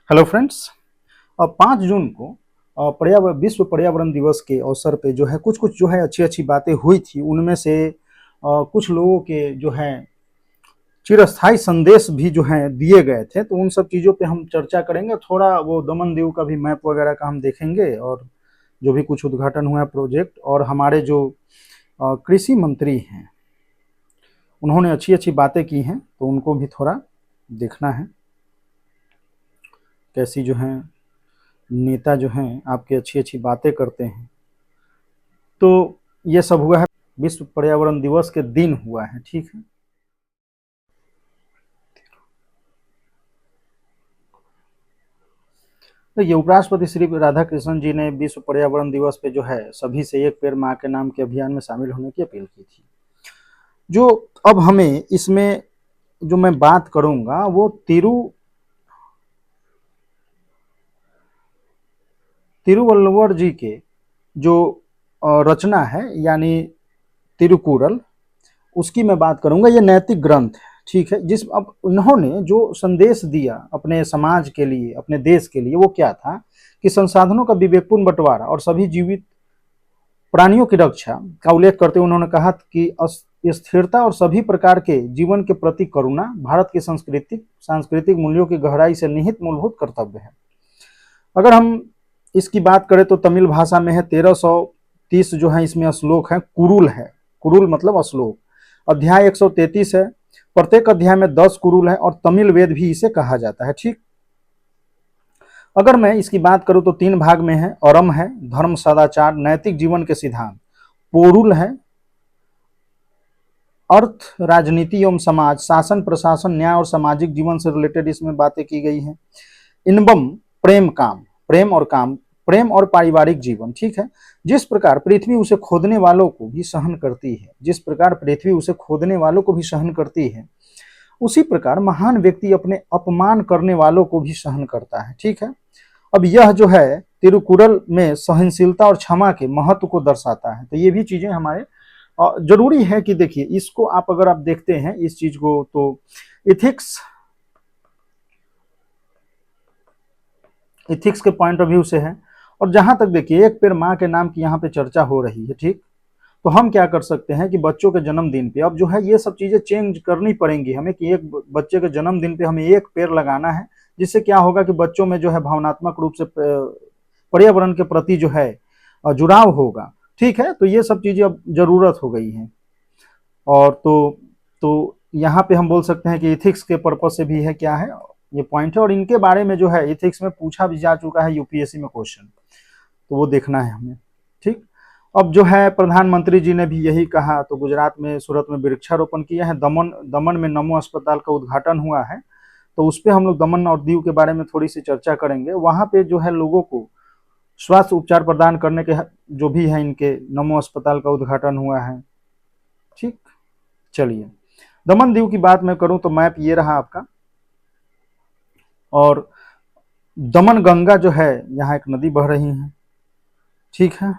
Hello friends. 5 जून को पर्यावरण विश्व पर्यावरण दिवस के अवसर पे जो है कुछ जो है अच्छी अच्छी बातें हुई थी। उनमें से कुछ लोगों के जो है चिरस्थायी संदेश भी जो है दिए गए थे, तो उन सब चीज़ों पे हम चर्चा करेंगे। थोड़ा वो दमन दीव का भी मैप वगैरह का हम देखेंगे, और जो भी कुछ उद्घाटन हुआ है प्रोजेक्ट, और हमारे जो कृषि मंत्री हैं उन्होंने अच्छी अच्छी बातें की हैं, तो उनको भी थोड़ा देखना है। कैसी जो है नेता जो हैं आपकी अच्छी अच्छी बातें करते हैं। तो ये सब हुआ है, विश्व पर्यावरण दिवस के दिन हुआ है, ठीक है। तो ये उपराष्ट्रपति श्री राधाकृष्णन जी ने विश्व पर्यावरण दिवस पे जो है सभी से एक पेड़ माँ के नाम के अभियान में शामिल होने की अपील की थी। जो अब हमें इसमें जो मैं बात करूंगा वो तिरुवल्लुवर जी के जो रचना है, यानी तिरुकुरल, उसकी मैं बात करूंगा। ये नैतिक ग्रंथ है, ठीक है। जिस अब उन्होंने जो संदेश दिया अपने समाज के लिए, अपने देश के लिए, वो क्या था कि संसाधनों का विवेकपूर्ण बंटवारा और सभी जीवित प्राणियों की रक्षा का उल्लेख करते हुए उन्होंने कहा कि स्थिरता और सभी प्रकार के जीवन के प्रति करुणा भारत की सांस्कृतिक मूल्यों की गहराई से निहित मूलभूत कर्तव्य है। अगर हम इसकी बात करें तो तमिल भाषा में है 1330 जो है इसमें श्लोक है। कुरुल है, कुरुल मतलब श्लोक। अध्याय 133 है, प्रत्येक अध्याय में 10 कुरुल है, और तमिल वेद भी इसे कहा जाता है, ठीक। अगर मैं इसकी बात करूं तो 3 भाग में है। अरम है, धर्म सदाचार नैतिक जीवन के सिद्धांत। पोरुल है, अर्थ राजनीति एवं समाज, शासन प्रशासन न्याय और सामाजिक जीवन से रिलेटेड इसमें बातें की गई हैं। इनबम प्रेम काम, प्रेम और काम, प्रेम और पारिवारिक जीवन, ठीक है। जिस प्रकार पृथ्वी उसे खोदने वालों को भी सहन करती है, जिस प्रकार पृथ्वी उसे खोदने वालों को भी सहन करती है, उसी प्रकार महान व्यक्ति अपने अपमान करने वालों को भी सहन करता है, ठीक है। अब यह जो है तिरुकुरल में सहनशीलता और क्षमा के महत्व को दर्शाता है। तो ये भी चीजें हमारे जरूरी है कि देखिए इसको आप अगर आप देखते हैं इस चीज को, तो इथिक्स के पॉइंट ऑफ व्यू से है। और जहां तक देखिए एक पेड़ माँ के नाम की यहाँ पे चर्चा हो रही है, ठीक। तो हम क्या कर सकते हैं कि बच्चों के जन्मदिन पे अब जो है ये सब चीजें चेंज करनी पड़ेंगी हमें, कि एक बच्चे के जन्मदिन पे हमें एक पेड़ लगाना है। जिससे क्या होगा कि बच्चों में जो है भावनात्मक रूप से पर्यावरण के प्रति जो है जुड़ाव होगा, ठीक है। तो ये सब चीजें अब जरूरत हो गई है। और तो यहाँ पे हम बोल सकते हैं कि इथिक्स के पर्पज से भी है, क्या है ये पॉइंट है। और इनके बारे में जो है इथिक्स में पूछा भी जा चुका है यूपीएससी में क्वेश्चन, तो वो देखना है हमें, ठीक। अब जो है प्रधानमंत्री जी ने भी यही कहा, तो गुजरात में सूरत में वृक्षारोपण किया है। दमन में नमो अस्पताल का उद्घाटन हुआ है, तो उस पर हम लोग दमन और दीव के बारे में थोड़ी सी चर्चा करेंगे। वहां पे जो है लोगों को स्वास्थ्य उपचार प्रदान करने के जो भी है इनके नमो अस्पताल का उद्घाटन हुआ है, ठीक। चलिए दमन दीव की बात मैं करूं तो मैप ये रहा आपका। और दमन गंगा जो है यहाँ एक नदी बह रही है, ठीक है।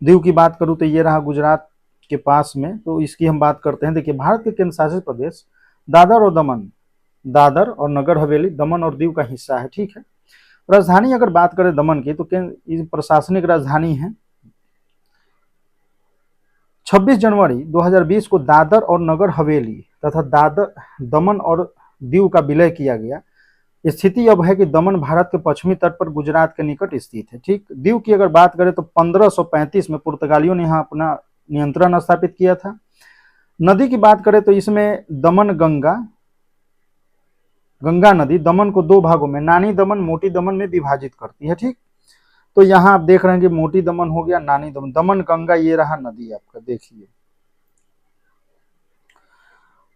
दीव की बात करूं तो ये रहा गुजरात के पास में, तो इसकी हम बात करते हैं। देखिए भारत के केंद्र शासित प्रदेश दादर और नगर हवेली दमन और दीव का हिस्सा है, ठीक है। राजधानी अगर बात करें दमन की तो प्रशासनिक राजधानी है। 26 जनवरी 2020 को दादर और नगर हवेली तथा दमन और दीव का विलय किया गया। स्थिति अब है कि दमन भारत के पश्चिमी तट पर गुजरात के निकट स्थित है, ठीक। दीव की अगर बात करें तो 1535 में पुर्तगालियों ने यहाँ अपना नियंत्रण स्थापित किया था। नदी की बात करें तो इसमें दमन गंगा नदी दमन को 2 भागों में, नानी दमन मोटी दमन में विभाजित करती है, ठीक। तो यहाँ आप देख रहे हैं कि मोटी दमन हो गया, नानी दमन, दमन गंगा ये रहा नदी आपका, देखिए।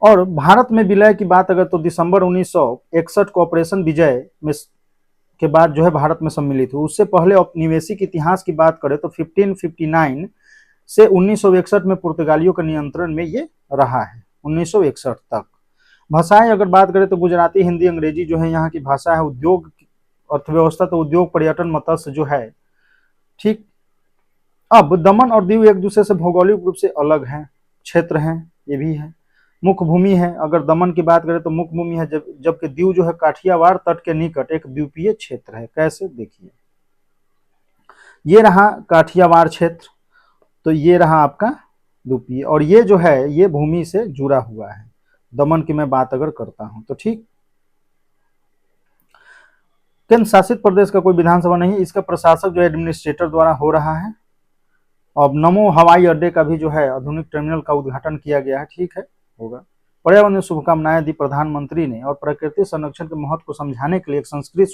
और भारत में विलय की बात अगर तो दिसंबर 1961 को ऑपरेशन विजय में के बाद जो है भारत में सम्मिलित हुई। उससे पहले औपनिवेशिक इतिहास की बात करें तो 1559 से 1961 में पुर्तगालियों के नियंत्रण में ये रहा है, 1961 तक। भाषाएं अगर बात करें तो गुजराती हिंदी अंग्रेजी जो है यहाँ की भाषा है। उद्योग अर्थव्यवस्था तो उद्योग पर्यटन मत्स्य जो है, ठीक। अब दमन और दीव एक दूसरे से भौगोलिक रूप से अलग हैं, क्षेत्र हैं, ये भी है। मुख्य भूमि है। अगर दमन की बात करें तो मुख्य भूमि है, जबकि दीव जो है काठियावाड़ तट के निकट एक द्वीपीय क्षेत्र है। कैसे, देखिए ये रहा काठियावाड़ क्षेत्र, तो ये रहा आपका द्वीपीय, और ये जो है ये भूमि से जुड़ा हुआ है। दमन की मैं बात अगर करता हूं तो ठीक। केंद्र शासित प्रदेश का कोई विधानसभा नहीं, इसका प्रशासक जो एडमिनिस्ट्रेटर द्वारा हो रहा है। अब नमो हवाई अड्डे का भी जो है आधुनिक टर्मिनल का उद्घाटन किया गया है, ठीक है, होगा। पर्यावरण में शुभकामनाएं दी प्रधानमंत्री ने, और प्रकृति संरक्षण के महत्व को समझाने के लिए एक संस्कृत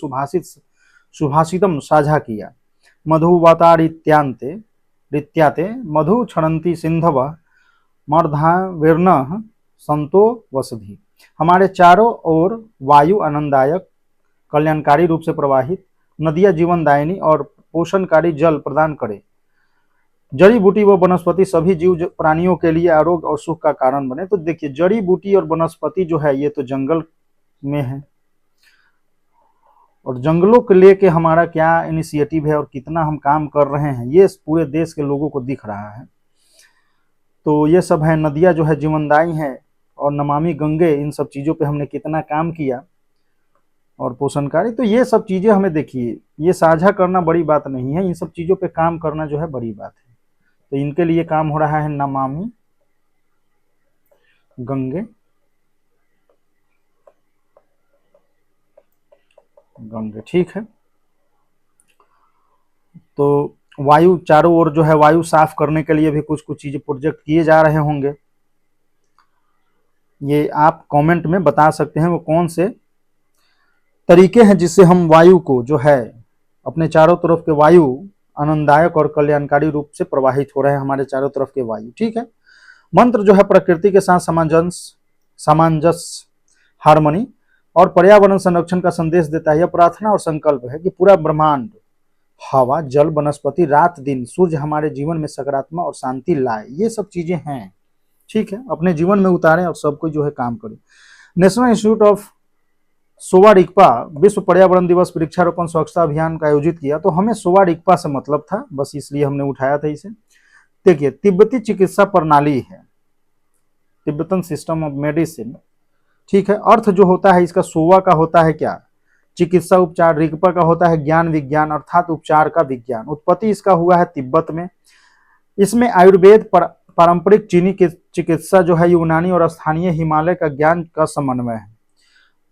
सुभाषितम साझा किया। मधुवातारित्यांते रित्याते मधु क्षरंती सिंधव मर्धाविर्न संतो वसधि। हमारे चारों ओर वायु आनंददायक कल्याणकारी रूप से प्रवाहित, नदियां जीवनदायिनी और पोषणकारी जल प्रदान करे। जड़ी बूटी व वनस्पति सभी जीव प्राणियों के लिए आरोग्य और सुख का कारण बने। तो देखिए जड़ी बूटी और वनस्पति जो है ये तो जंगल में है, और जंगलों को लेके हमारा क्या इनिशिएटिव है और कितना हम काम कर रहे हैं ये पूरे देश के लोगों को दिख रहा है। तो ये सब है, नदियां जो है जीवनदायी हैं, और नमामि गंगे, इन सब चीज़ों पे हमने कितना काम किया, और पोषणकारी। तो ये सब चीज़ें हमें देखिए ये साझा करना बड़ी बात नहीं है, इन सब चीज़ों पे काम करना जो है बड़ी बात है। तो इनके लिए काम हो रहा है नमामि गंगे गंगे, ठीक है। तो वायु चारों ओर जो है वायु साफ करने के लिए भी कुछ कुछ चीजें प्रोजेक्ट किए जा रहे होंगे, ये आप कमेंट में बता सकते हैं वो कौन से तरीके हैं जिससे हम वायु को जो है अपने चारों तरफ के वायु आनंददायक और कल्याणकारी रूप से प्रवाहित हो रहे हैं हमारे चारों तरफ के वायु, ठीक है। मंत्र जो है प्रकृति के साथ सामंजस्य, हार्मनी और पर्यावरण संरक्षण का संदेश देता है। यह प्रार्थना और संकल्प है कि पूरा ब्रह्मांड, हवा, जल, वनस्पति, रात दिन, सूर्य हमारे जीवन में सकारात्मक और शांति लाए। ये सब चीजें हैं, ठीक है, अपने जीवन में उतारें और सबको जो है काम करें। National institute of Sowa Rigpa विश्व पर्यावरण दिवस वृक्षारोपण स्वच्छता अभियान का आयोजित किया। तो हमें सोवा रिगपा से मतलब था, बस इसलिए हमने उठाया था इसे। देखिए तिब्बती चिकित्सा प्रणाली है, तिब्बतन सिस्टम ऑफ मेडिसिन, ठीक है। अर्थ जो होता है इसका सोवा का होता है क्या, चिकित्सा उपचार, रिगपा का होता है ज्ञान विज्ञान अर्थात उपचार का विज्ञान। उत्पत्ति इसका हुआ है तिब्बत में। इसमें आयुर्वेद, पारंपरिक चीनी की चिकित्सा जो है, यूनानी और स्थानीय हिमालय का ज्ञान का समन्वय है।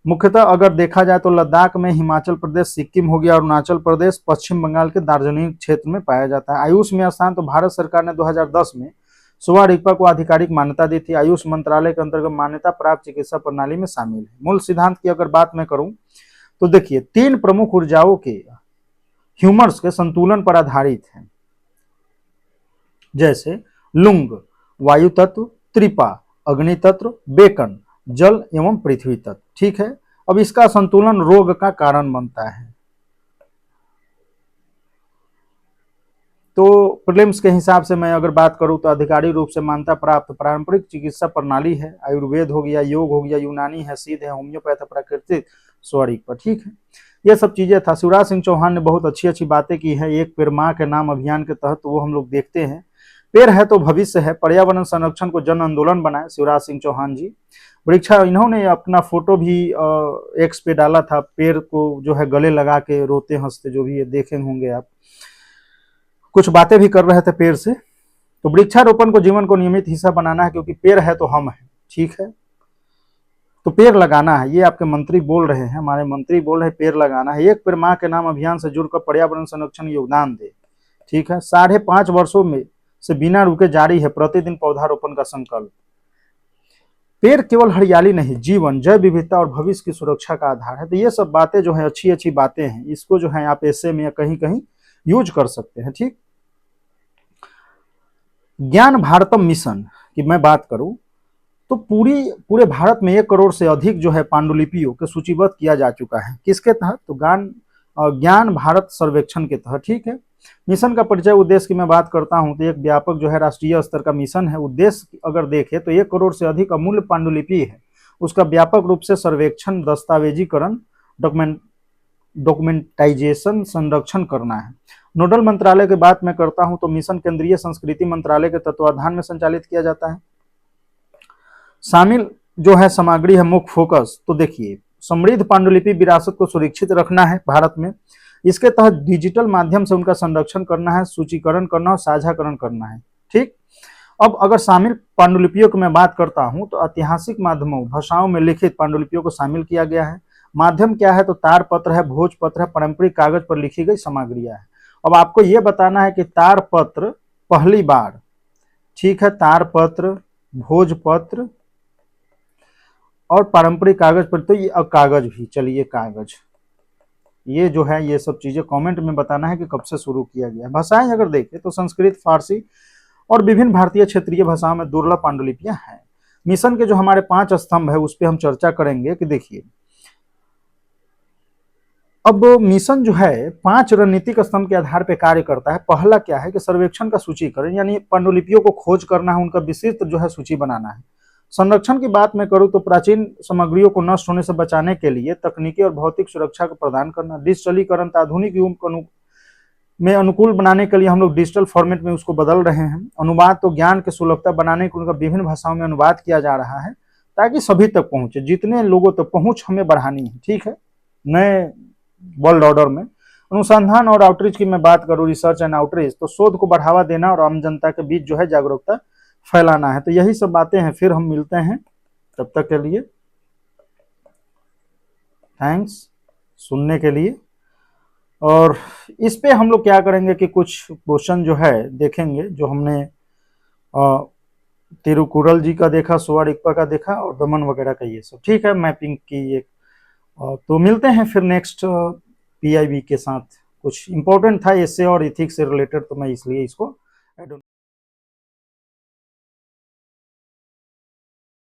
मुख्यतः अगर देखा जाए तो लद्दाख में, हिमाचल प्रदेश, सिक्किम हो गया, अरुणाचल प्रदेश, पश्चिम बंगाल के दार्जिलिंग क्षेत्र में पाया जाता है। आयुष में स्थान तो भारत सरकार ने 2010 में सोवा रिगपा को आधिकारिक मान्यता दी थी। आयुष मंत्रालय के अंतर्गत मान्यता प्राप्त चिकित्सा प्रणाली में शामिल है। मूल सिद्धांत की अगर बात मैं करूं तो देखिए 3 प्रमुख ऊर्जाओं के ह्यूमर्स के संतुलन पर आधारित है, जैसे लुंग वायु तत्व, त्रिपा अग्नि तत्व, बेकन जल एवं पृथ्वी तत्व, ठीक है। अब इसका संतुलन रोग का कारण बनता है। तो प्रीलिम्स के हिसाब से मैं अगर बात करूं तो आधिकारिक रूप से मान्यता प्राप्त पारंपरिक चिकित्सा प्रणाली है। आयुर्वेद हो गया, योग हो गया, यूनानी है, सिद्ध है, होम्योपैथ, प्राकृतिक, स्वरिक पर, ठीक है। ये सब चीजें था। शिवराज सिंह चौहान ने बहुत अच्छी अच्छी बातें की है। एक पेड़ माँ के नाम अभियान के तहत वो हम लोग देखते हैं। पेड़ है तो भविष्य है, पर्यावरण संरक्षण को जन आंदोलन बनाए शिवराज सिंह चौहान जी। वृक्षा, इन्होंने अपना फोटो भी एक्स पे डाला था, पेड़ को जो है गले लगा के रोते हंसते, जो भी ये देखे होंगे आप, कुछ बातें भी कर रहे थे पेड़ से। तो वृक्षारोपण को जीवन को नियमित हिस्सा बनाना है, क्योंकि पेड़ है तो हम हैं, ठीक है। तो पेड़ लगाना है, ये आपके मंत्री बोल रहे हैं, हमारे मंत्री बोल रहे हैं पेड़ लगाना है। एक पेड़ माँ के नाम अभियान से जुड़कर पर्यावरण संरक्षण योगदान दे, ठीक है। 5.5 वर्षों में से बिना रुके जारी है प्रतिदिन पौधारोपण का संकल्प। पेड़ केवल हरियाली नहीं, जीवन, जैव विविधता और भविष्य की सुरक्षा का आधार है। तो ये सब बातें जो है अच्छी अच्छी बातें हैं, इसको जो है आप ऐसे में या कहीं कहीं यूज कर सकते हैं, ठीक। ज्ञान भारतम मिशन की मैं बात करूं तो पूरे भारत में 1 करोड़ से अधिक जो है पांडुलिपियों को सूचीबद्ध किया जा चुका है। किसके तहत, तो ज्ञान भारत सर्वेक्षण के तहत, ठीक है। मिशन का परिचय, उद्देश्य की मैं बात करता हूं तो एक व्यापक जो है राष्ट्रीय स्तर का मिशन है। उद्देश्य अगर देखें तो 1 करोड़ से अधिक अमूल्य पांडुलिपि है, उसका व्यापक रूप से सर्वेक्षण, दस्तावेजीकरण, डॉक्यूमेंटाइजेशन, संरक्षण करना है। नोडल मंत्रालय की बात मैं करता हूं तो मिशन केंद्रीय संस्कृति मंत्रालय के तत्वाधान में संचालित किया जाता है। शामिल जो है सामग्री है मुख्य फोकस, तो देखिए समृद्ध पांडुलिपि विरासत को सुरक्षित रखना है भारत में। इसके तहत डिजिटल माध्यम से उनका संरक्षण करना है, सूचीकरण करना और साझाकरण करना है। ठीक। अब अगर शामिल पांडुलिपियों की मैं बात करता हूं तो ऐतिहासिक माध्यमों भाषाओं में लिखित पांडुलिपियों को शामिल किया गया है। माध्यम क्या है, तो तारपत्र है, भोजपत्र है, पारंपरिक कागज पर लिखी गई सामग्रियां है। अब आपको यह बताना है कि तारपत्र पहली बार, ठीक है, तारपत्र, भोजपत्र और पारंपरिक कागज पर, तो ये कागज भी, चलिए कागज, ये जो है ये सब चीजें कमेंट में बताना है कि कब से शुरू किया गया। भाषाएं अगर देखें तो संस्कृत, फारसी और विभिन्न भारतीय क्षेत्रीय भाषाओं में दुर्लभ पांडुलिपियां हैं। मिशन के जो हमारे 5 स्तंभ है उस पर हम चर्चा करेंगे कि देखिए अब मिशन जो है 5 रणनीतिक स्तंभ के आधार पर कार्य करता है। पहला क्या है कि सर्वेक्षण का सूचीकरण, यानी पांडुलिपियों को खोज करना है, उनका विशिष्ट जो है सूची बनाना है। संरक्षण की बात मैं करूं तो प्राचीन सामग्रियों को नष्ट होने से बचाने के लिए तकनीकी और भौतिक सुरक्षा को प्रदान करना। डिजिटलीकरण, आधुनिक युग में अनुकूल बनाने के लिए हम लोग डिजिटल फॉर्मेट में उसको बदल रहे हैं। अनुवाद, तो ज्ञान की सुलभता बनाने के उनका विभिन्न भाषाओं में अनुवाद किया जा रहा है ताकि सभी तक पहुंचे, जितने लोगों तक पहुंच हमें बढ़ानी है। ठीक है, नए वर्ल्ड ऑर्डर में अनुसंधान और आउटरीच की मैं बात करूं, रिसर्च एंड आउटरीच, तो शोध को बढ़ावा देना और आम जनता के बीच जो है जागरूकता फैलाना है। तो यही सब बातें हैं, फिर हम मिलते हैं, तब तक के लिए थैंक्स सुनने के लिए। और इस पे हम लोग क्या करेंगे कि कुछ क्वेश्चन जो है देखेंगे, जो हमने तिरुकुरल जी का देखा, सुवारिक्पा का देखा और दमन वगैरह का, ये सब ठीक है, मैपिंग की एक। तो मिलते हैं फिर नेक्स्ट पीआईबी के साथ। कुछ इंपॉर्टेंट था इससे और इथिक्स से रिलेटेड, तो मैं इसलिए इसको